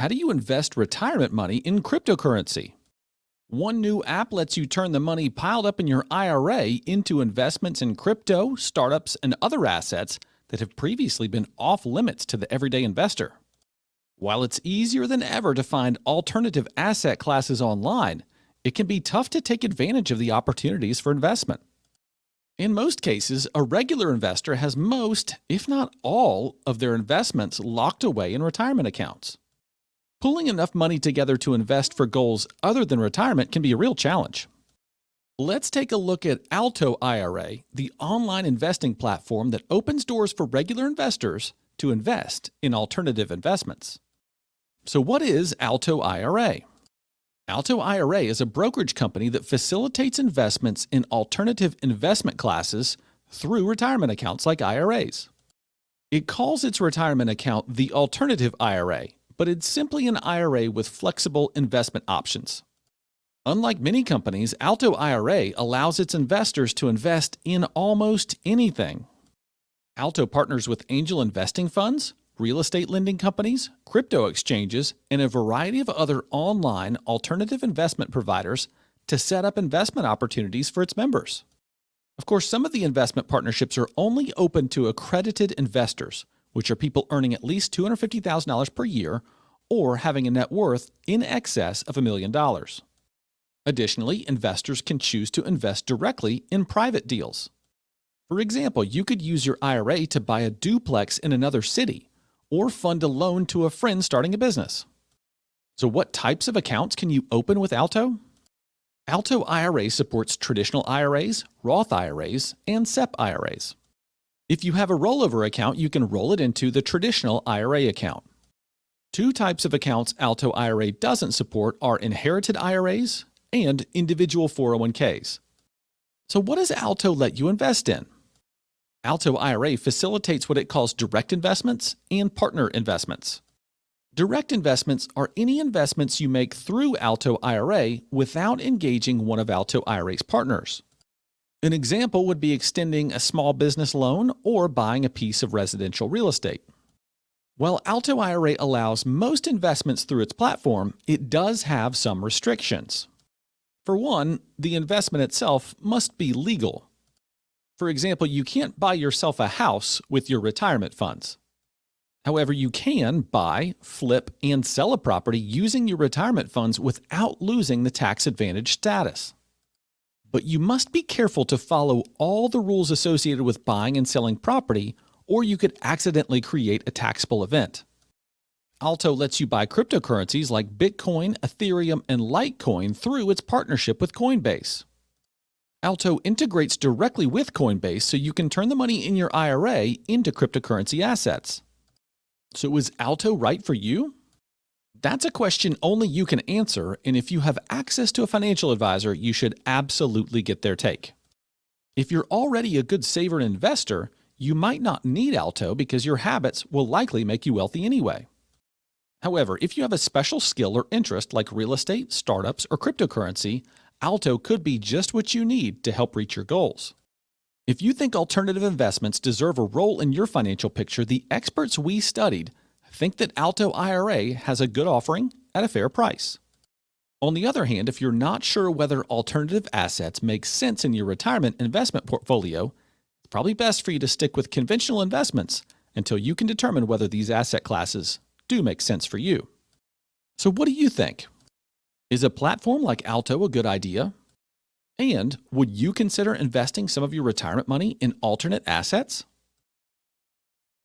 how do you invest retirement money in cryptocurrency? One new app lets you turn the money piled up in your IRA into investments in crypto, startups, and other assets that have previously been off limits to the everyday investor. While it's easier than ever to find alternative asset classes online, it can be tough to take advantage of the opportunities for investment. In most cases, a regular investor has most, if not all, of their investments locked away in retirement accounts. Pulling enough money together to invest for goals other than retirement can be a real challenge. Let's take a look at AltoIRA, the online investing platform that opens doors for regular investors to invest in alternative investments. So what is AltoIRA? AltoIRA is a brokerage company that facilitates investments in alternative investment classes through retirement accounts like IRAs. It calls its retirement account the Alternative IRA, but it's simply an IRA with flexible investment options. Unlike many companies, AltoIRA allows its investors to invest in almost anything. Alto partners with angel investing funds, real estate lending companies, crypto exchanges, and a variety of other online alternative investment providers to set up investment opportunities for its members. Of course, some of the investment partnerships are only open to accredited investors, which are people earning at least $250,000 per year or having a net worth in excess of $1 million. Additionally, investors can choose to invest directly in private deals. For example, you could use your IRA to buy a duplex in another city or fund a loan to a friend starting a business. So what types of accounts can you open with Alto? AltoIRA supports traditional IRAs, Roth IRAs, and SEP IRAs. If you have a rollover account, you can roll it into the traditional IRA account. Two types of accounts AltoIRA doesn't support are inherited IRAs and individual 401ks. So what does Alto let you invest in? AltoIRA facilitates what it calls direct investments and partner investments. Direct investments are any investments you make through AltoIRA without engaging one of AltoIRA's partners. An example would be extending a small business loan or buying a piece of residential real estate. While AltoIRA allows most investments through its platform, it does have some restrictions. For one, the investment itself must be legal. For example, you can't buy yourself a house with your retirement funds. However, you can buy, flip, and sell a property using your retirement funds without losing the tax advantage status. But you must be careful to follow all the rules associated with buying and selling property, or you could accidentally create a taxable event. Alto lets you buy cryptocurrencies like Bitcoin, Ethereum, and Litecoin through its partnership with Coinbase. Alto integrates directly with Coinbase so you can turn the money in your IRA into cryptocurrency assets. So is Alto right for you? That's a question only you can answer, and if you have access to a financial advisor, you should absolutely get their take. If you're already a good saver and investor, you might not need Alto because your habits will likely make you wealthy anyway. However, if you have a special skill or interest like real estate, startups, or cryptocurrency, Alto could be just what you need to help reach your goals. If you think alternative investments deserve a role in your financial picture, the experts we studied think that AltoIRA has a good offering at a fair price. On the other hand, if you're not sure whether alternative assets make sense in your retirement investment portfolio, it's probably best for you to stick with conventional investments until you can determine whether these asset classes do make sense for you. So what do you think? Is a platform like Alto a good idea? And would you consider investing some of your retirement money in alternate assets?